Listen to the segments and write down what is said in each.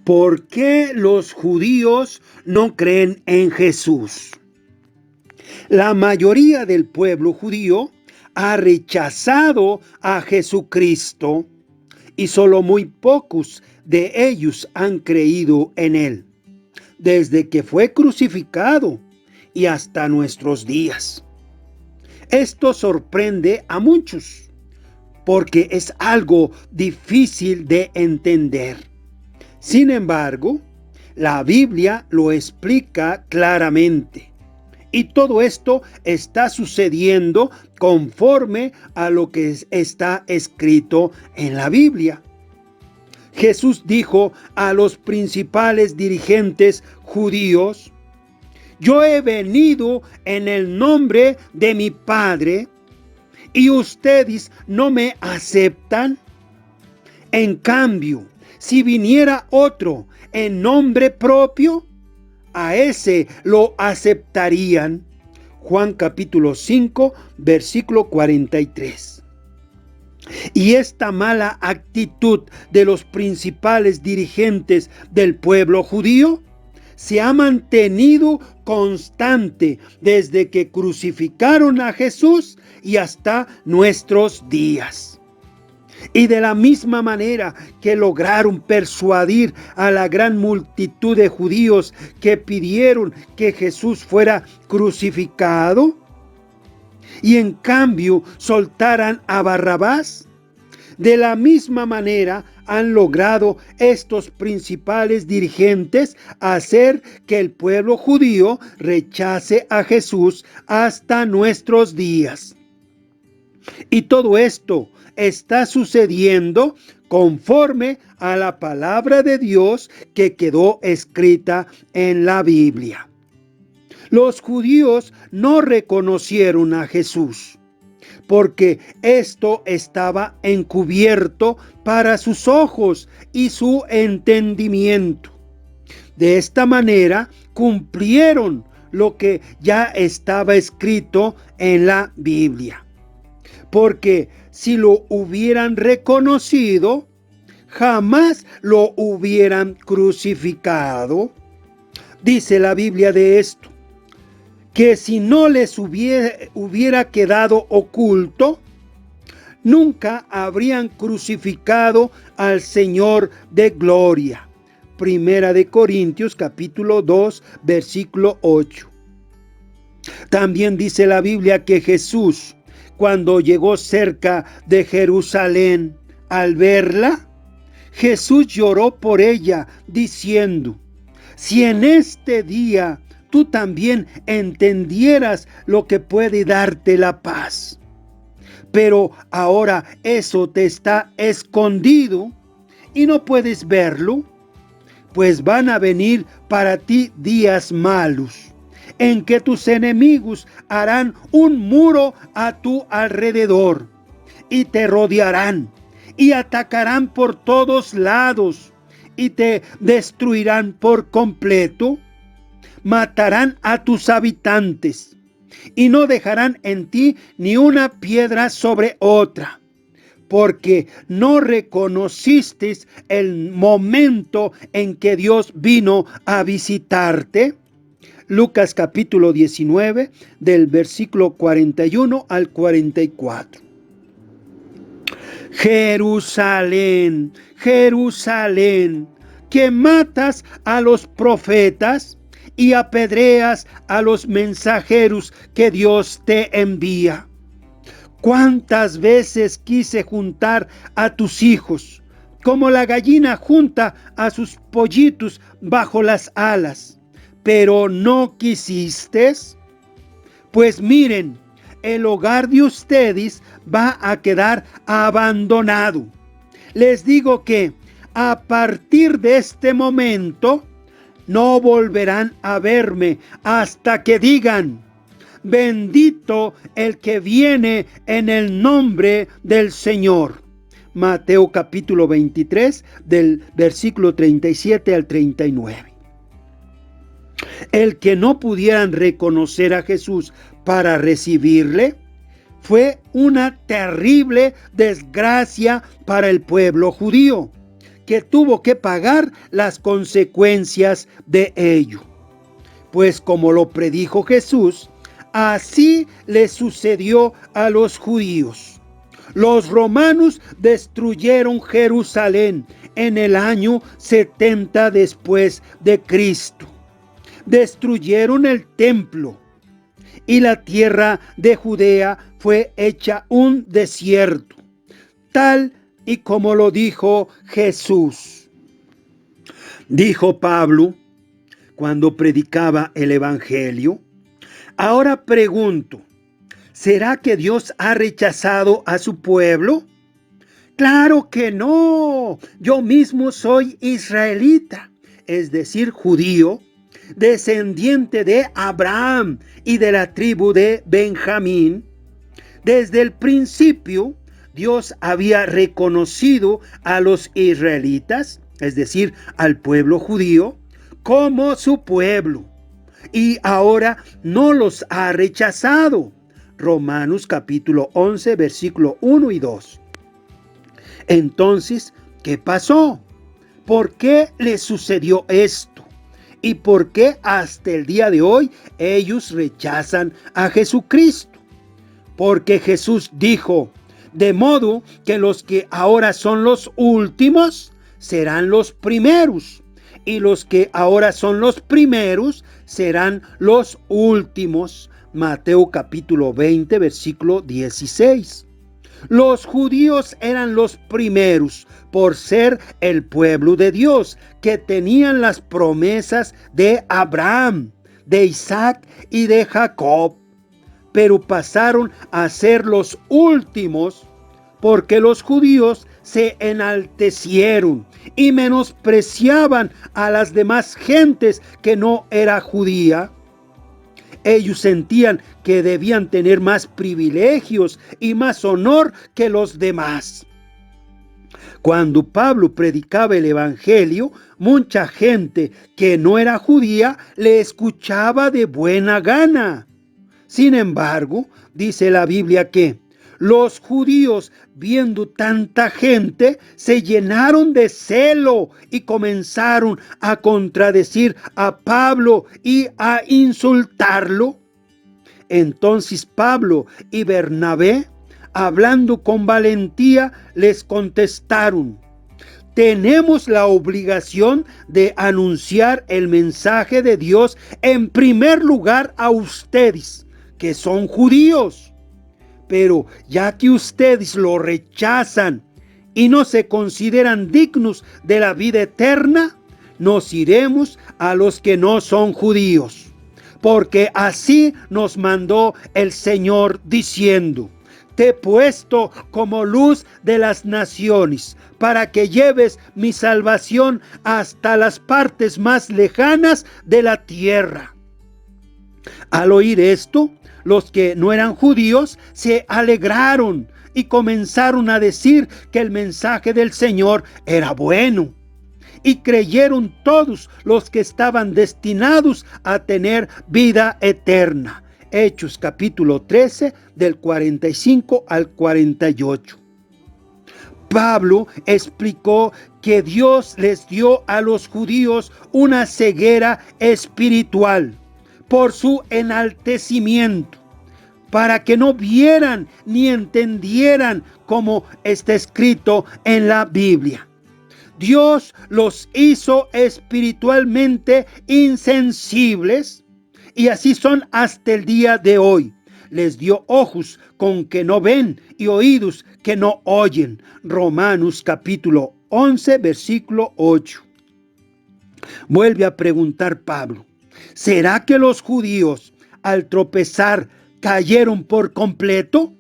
¿Por qué los judíos no creen en Jesús? La mayoría del pueblo judío ha rechazado a Jesucristo y solo muy pocos de ellos han creído en él, desde que fue crucificado y hasta nuestros días. Esto sorprende a muchos, porque es algo difícil de entender. Sin embargo, la Biblia lo explica claramente. Y todo esto está sucediendo conforme a lo que está escrito en la Biblia. Jesús dijo a los principales dirigentes judíos: yo he venido en el nombre de mi Padre y ustedes no me aceptan. En cambio, si viniera otro en nombre propio, a ese lo aceptarían. Juan capítulo 5, versículo 43. Y esta mala actitud de los principales dirigentes del pueblo judío se ha mantenido constante desde que crucificaron a Jesús y hasta nuestros días. Y de la misma manera que lograron persuadir a la gran multitud de judíos que pidieron que Jesús fuera crucificado, y en cambio soltaran a Barrabás, de la misma manera han logrado estos principales dirigentes hacer que el pueblo judío rechace a Jesús hasta nuestros días. Y todo esto está sucediendo conforme a la palabra de Dios que quedó escrita en la Biblia. Los judíos no reconocieron a Jesús, porque esto estaba encubierto para sus ojos y su entendimiento. De esta manera cumplieron lo que ya estaba escrito en la Biblia. Porque si lo hubieran reconocido, jamás lo hubieran crucificado. Dice la Biblia de esto, que si no les hubiera quedado oculto, nunca habrían crucificado al Señor de gloria. Primera de Corintios capítulo 2, versículo 8. También dice la Biblia que Jesús, cuando llegó cerca de Jerusalén, al verla, Jesús lloró por ella, diciendo: si en este día tú también entendieras lo que puede darte la paz. Pero ahora eso te está escondido y no puedes verlo, pues van a venir para ti días malos, en que tus enemigos harán un muro a tu alrededor y te rodearán y atacarán por todos lados y te destruirán por completo. Matarán a tus habitantes y no dejarán en ti ni una piedra sobre otra, porque no reconociste el momento en que Dios vino a visitarte. Lucas capítulo 19, del versículo 41 al 44. Jerusalén, Jerusalén, que matas a los profetas y apedreas a los mensajeros que Dios te envía. ¿Cuántas veces quise juntar a tus hijos, como la gallina junta a sus pollitos bajo las alas, pero no quisiste? Pues miren, el hogar de ustedes va a quedar abandonado. Les digo que a partir de este momento no volverán a verme hasta que digan: bendito el que viene en el nombre del Señor. Mateo capítulo 23, del versículo 37 al 39. El que no pudieran reconocer a Jesús para recibirle fue una terrible desgracia para el pueblo judío, que tuvo que pagar las consecuencias de ello. Pues como lo predijo Jesús, así le sucedió a los judíos. Los romanos destruyeron Jerusalén en el año 70 después de Cristo. Destruyeron el templo y la tierra de Judea fue hecha un desierto, tal y como lo dijo Jesús. Dijo Pablo cuando predicaba el Evangelio: ahora pregunto, ¿será que Dios ha rechazado a su pueblo? Claro que no. Yo mismo soy israelita, es decir, judío, descendiente de Abraham y de la tribu de Benjamín. Desde el principio, Dios había reconocido a los israelitas, es decir, al pueblo judío, como su pueblo, y ahora no los ha rechazado. Romanos capítulo 11, versículo 1 y 2. Entonces, ¿qué pasó? ¿Por qué les sucedió esto? ¿Y por qué hasta el día de hoy ellos rechazan a Jesucristo? Porque Jesús dijo: de modo que los que ahora son los últimos serán los primeros, y los que ahora son los primeros serán los últimos. Mateo capítulo 20, versículo 16. Los judíos eran los primeros por ser el pueblo de Dios, que tenían las promesas de Abraham, de Isaac y de Jacob. Pero pasaron a ser los últimos porque los judíos se enaltecieron y menospreciaban a las demás gentes que no era judía. Ellos sentían que debían tener más privilegios y más honor que los demás. Cuando Pablo predicaba el Evangelio, mucha gente que no era judía le escuchaba de buena gana. Sin embargo, dice la Biblia que los judíos, viendo tanta gente, se llenaron de celo y comenzaron a contradecir a Pablo y a insultarlo. Entonces Pablo y Bernabé, hablando con valentía, les contestaron: tenemos la obligación de anunciar el mensaje de Dios en primer lugar a ustedes, que son judíos. Pero ya que ustedes lo rechazan y no se consideran dignos de la vida eterna, nos iremos a los que no son judíos. Porque así nos mandó el Señor diciendo: te he puesto como luz de las naciones, para que lleves mi salvación hasta las partes más lejanas de la tierra. Al oír esto, los que no eran judíos se alegraron y comenzaron a decir que el mensaje del Señor era bueno. Y creyeron todos los que estaban destinados a tener vida eterna. Hechos capítulo 13 del 45 al 48. Pablo explicó que Dios les dio a los judíos una ceguera espiritual por su enaltecimiento, para que no vieran ni entendieran como está escrito en la Biblia. Dios los hizo espiritualmente insensibles y así son hasta el día de hoy. Les dio ojos con que no ven y oídos que no oyen. Romanos capítulo 11, versículo 8. Vuelve a preguntar Pablo: ¿será que los judíos al tropezar cayeron por completo?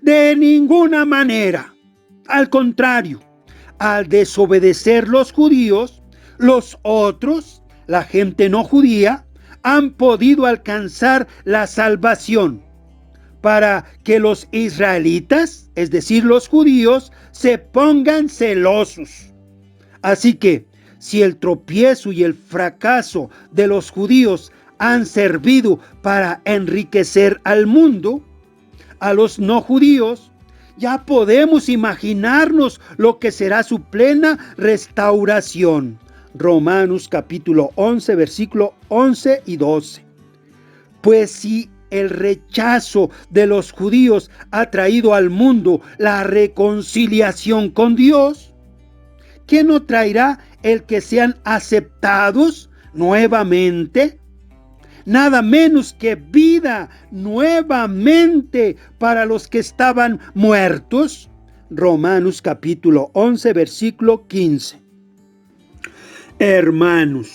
De ninguna manera. Al contrario, al desobedecer los judíos, los otros, la gente no judía, han podido alcanzar la salvación, para que los israelitas, es decir, los judíos, se pongan celosos. Así que, si el tropiezo y el fracaso de los judíos han servido para enriquecer al mundo, a los no judíos Ya podemos imaginarnos lo que será su plena restauración. Romanos capítulo 11, versículo 11 y 12. Pues si el rechazo de los judíos ha traído al mundo la reconciliación con Dios, ¿qué no traerá el que sean aceptados nuevamente? Nada menos que vida nuevamente para los que estaban muertos. Romanos capítulo 11, versículo 15. Hermanos,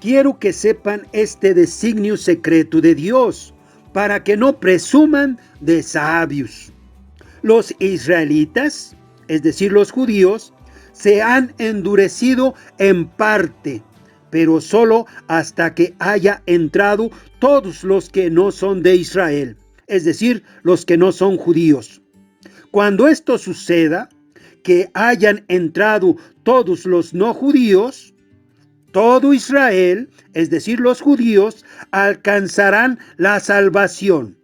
quiero que sepan este designio secreto de Dios, para que no presuman de sabios. Los israelitas, es decir, los judíos, se han endurecido en parte, pero solo hasta que haya entrado todos los que no son de Israel, es decir, los que no son judíos. Cuando esto suceda, que hayan entrado todos los no judíos, todo Israel, es decir, los judíos, alcanzarán la salvación.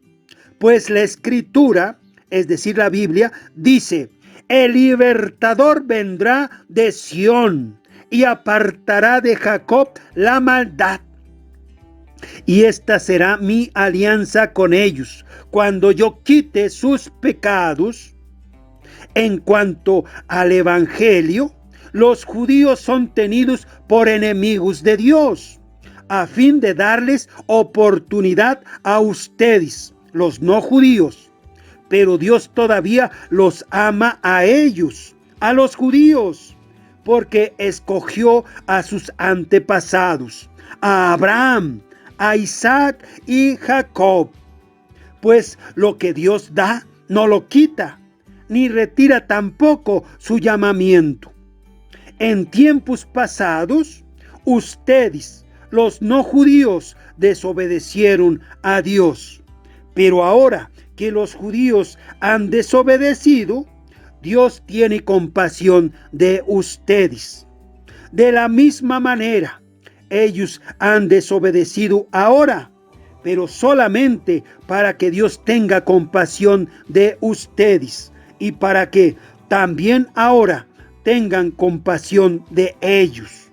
Pues la Escritura, es decir, la Biblia, dice: el libertador vendrá de Sión y apartará de Jacob la maldad. Y esta será mi alianza con ellos, cuando yo quite sus pecados. En cuanto al Evangelio, los judíos son tenidos por enemigos de Dios, a fin de darles oportunidad a ustedes, los no judíos. Pero Dios todavía los ama a ellos, a los judíos, porque escogió a sus antepasados, a Abraham, a Isaac y Jacob. Pues lo que Dios da, no lo quita, ni retira tampoco su llamamiento. En tiempos pasados, ustedes, los no judíos, desobedecieron a Dios. Pero ahora que los judíos han desobedecido, Dios tiene compasión de ustedes. De la misma manera, ellos han desobedecido ahora, pero solamente para que Dios tenga compasión de ustedes y para que también ahora tengan compasión de ellos.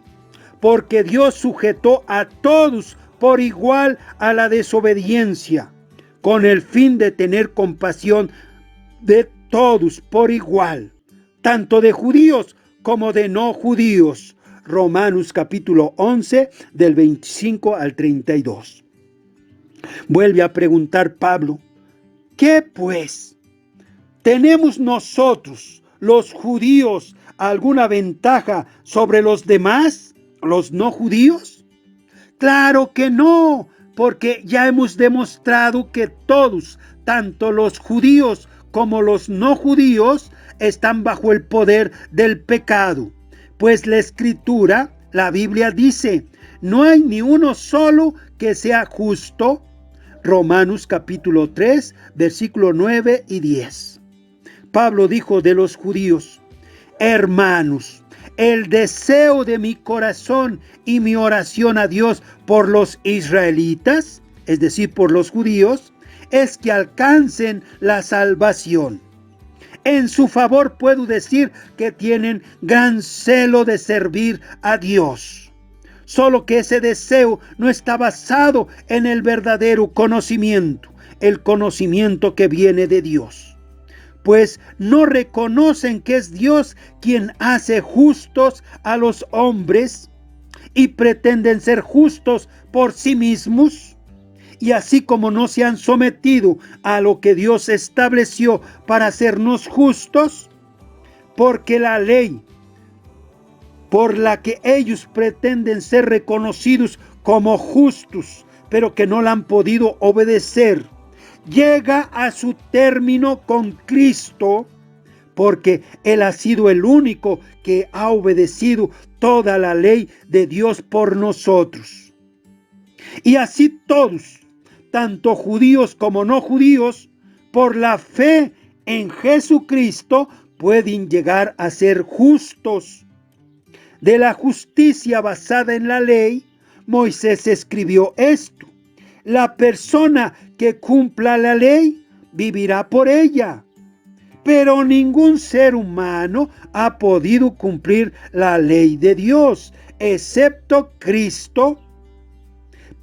Porque Dios sujetó a todos por igual a la desobediencia, con el fin de tener compasión de todos por igual, tanto de judíos como de no judíos. Romanos capítulo 11, del 25 al 32. Vuelve a preguntar Pablo: ¿qué pues? ¿Tenemos nosotros, los judíos, alguna ventaja sobre los demás, los no judíos? Claro que no, porque ya hemos demostrado que todos, tanto los judíos como los no judíos, están bajo el poder del pecado. Pues la Escritura, la Biblia dice: no hay ni uno solo que sea justo. Romanos capítulo 3, versículo 9 y 10. Pablo dijo de los judíos: hermanos, el deseo de mi corazón y mi oración a Dios por los israelitas, es decir, por los judíos, es que alcancen la salvación. En su favor puedo decir que tienen gran celo de servir a Dios. Solo que ese deseo no está basado en el verdadero conocimiento, el conocimiento que viene de Dios. Pues no reconocen que es Dios quien hace justos a los hombres y pretenden ser justos por sí mismos. Y así como no se han sometido a lo que Dios estableció para hacernos justos, porque la ley por la que ellos pretenden ser reconocidos como justos, pero que no la han podido obedecer, llega a su término con Cristo, porque Él ha sido el único que ha obedecido toda la ley de Dios por nosotros. Y así todos, tanto judíos como no judíos, por la fe en Jesucristo, pueden llegar a ser justos. De la justicia basada en la ley, Moisés escribió esto: la persona que cumpla la ley vivirá por ella. Pero ningún ser humano ha podido cumplir la ley de Dios, excepto Cristo.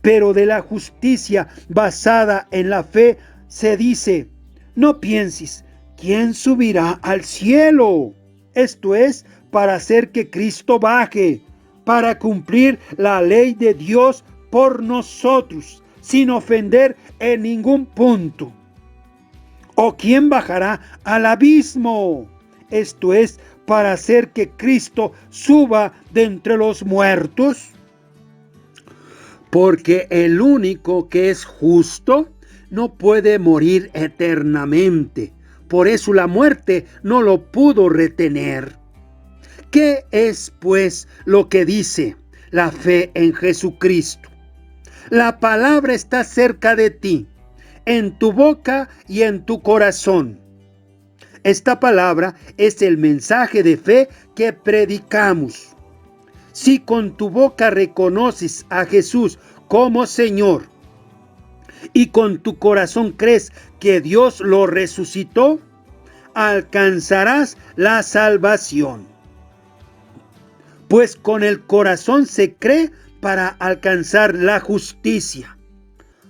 Pero de la justicia basada en la fe se dice: no pienses, ¿quién subirá al cielo? Esto es, para hacer que Cristo baje, para cumplir la ley de Dios por nosotros, sin ofender en ningún punto. ¿O quién bajará al abismo? Esto es, para hacer que Cristo suba de entre los muertos. Porque el único que es justo no puede morir eternamente. Por eso la muerte no lo pudo retener. ¿Qué es, pues, lo que dice la fe en Jesucristo? La palabra está cerca de ti, en tu boca y en tu corazón. Esta palabra es el mensaje de fe que predicamos. Si con tu boca reconoces a Jesús como Señor y con tu corazón crees que Dios lo resucitó, alcanzarás la salvación. Pues con el corazón se cree para alcanzar la justicia,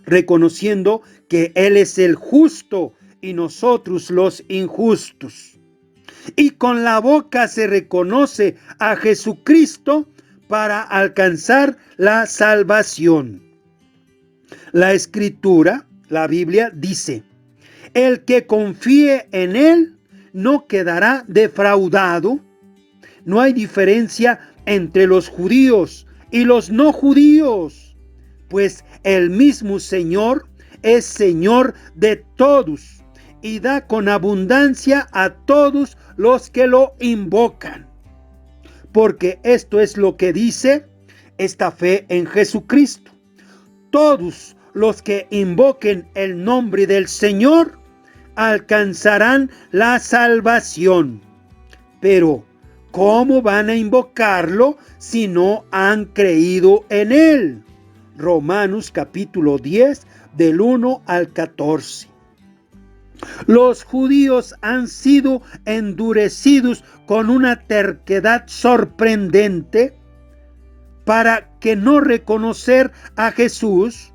reconociendo que Él es el justo y nosotros los injustos. Y con la boca se reconoce a Jesucristo para alcanzar la salvación. La Escritura, la Biblia, dice: el que confíe en Él no quedará defraudado. No hay diferencia entre los judíos y los no judíos, pues el mismo Señor es Señor de todos y da con abundancia a todos los que lo invocan. Porque esto es lo que dice esta fe en Jesucristo: todos los que invoquen el nombre del Señor alcanzarán la salvación. Pero ¿cómo van a invocarlo si no han creído en Él? Romanos capítulo 10, del 1 al 14. Los judíos han sido endurecidos con una terquedad sorprendente para que no reconocer a Jesús.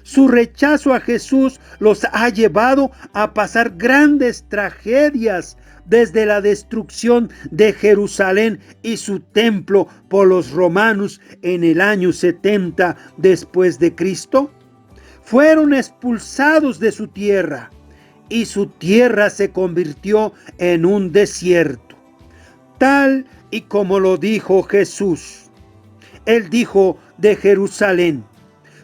Su rechazo a Jesús los ha llevado a pasar grandes tragedias, desde la destrucción de Jerusalén y su templo por los romanos en el año 70 después de Cristo. Fueron expulsados de su tierra y su tierra se convirtió en un desierto, tal y como lo dijo Jesús. Él dijo de Jerusalén: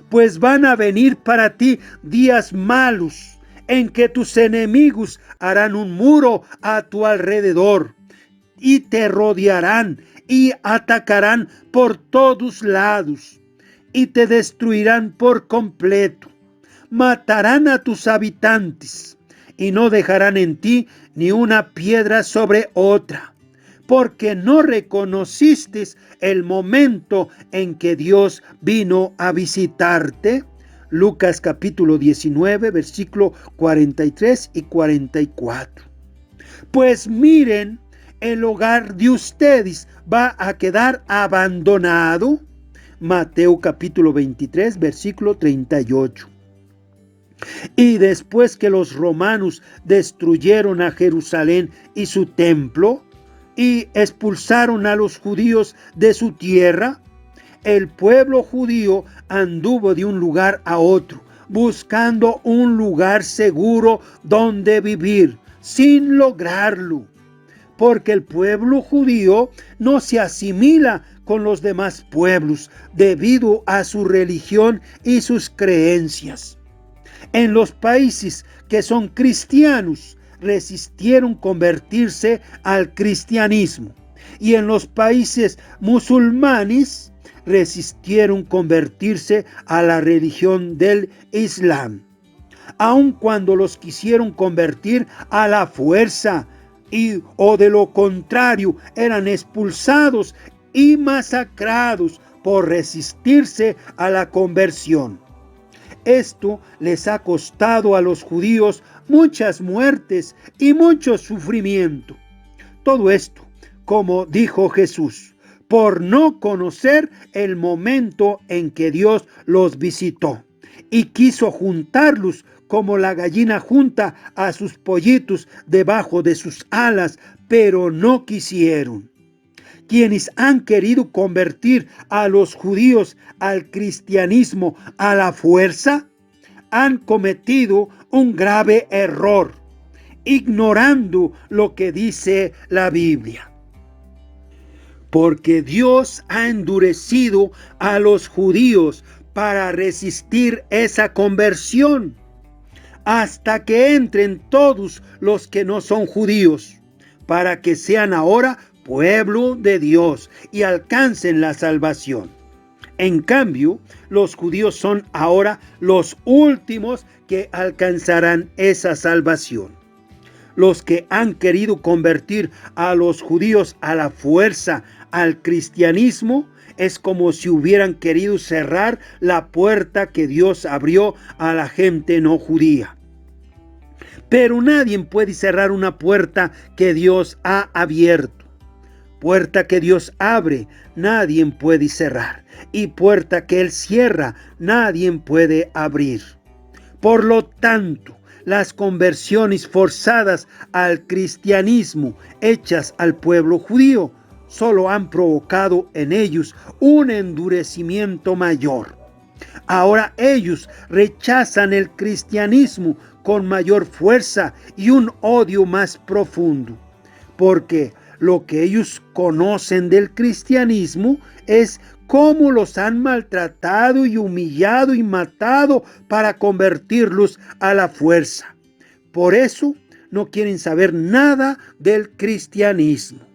pues van a venir para ti días malos, en que tus enemigos harán un muro a tu alrededor y te rodearán y atacarán por todos lados y te destruirán por completo. Matarán a tus habitantes y no dejarán en ti ni una piedra sobre otra, porque no reconociste el momento en que Dios vino a visitarte. Lucas capítulo 19, versículo 43 y 44. Pues miren, el hogar de ustedes va a quedar abandonado. Mateo capítulo 23, versículo 38. Y después que los romanos destruyeron a Jerusalén y su templo, y expulsaron a los judíos de su tierra, el pueblo judío anduvo de un lugar a otro, buscando un lugar seguro donde vivir, sin lograrlo. Porque el pueblo judío no se asimila con los demás pueblos debido a su religión y sus creencias. En los países que son cristianos, resistieron convertirse al cristianismo, y en los países musulmanes resistieron convertirse a la religión del Islam, aun cuando los quisieron convertir a la fuerza, o de lo contrario eran expulsados y masacrados por resistirse a la conversión. Esto les ha costado a los judíos muchas muertes y mucho sufrimiento. Todo esto, como dijo Jesús, por no conocer el momento en que Dios los visitó y quiso juntarlos como la gallina junta a sus pollitos debajo de sus alas, pero no quisieron. Quienes han querido convertir a los judíos al cristianismo a la fuerza, han cometido un grave error, ignorando lo que dice la Biblia. Porque Dios ha endurecido a los judíos para resistir esa conversión, hasta que entren todos los que no son judíos, para que sean ahora pueblo de Dios y alcancen la salvación. En cambio, los judíos son ahora los últimos que alcanzarán esa salvación. Los que han querido convertir a los judíos a la fuerza al cristianismo es como si hubieran querido cerrar la puerta que Dios abrió a la gente no judía. Pero nadie puede cerrar una puerta que Dios ha abierto. Puerta que Dios abre, nadie puede cerrar. Y puerta que Él cierra, nadie puede abrir. Por lo tanto, las conversiones forzadas al cristianismo hechas al pueblo judío solo han provocado en ellos un endurecimiento mayor. Ahora ellos rechazan el cristianismo con mayor fuerza y un odio más profundo, porque lo que ellos conocen del cristianismo es cómo los han maltratado y humillado y matado para convertirlos a la fuerza. Por eso no quieren saber nada del cristianismo.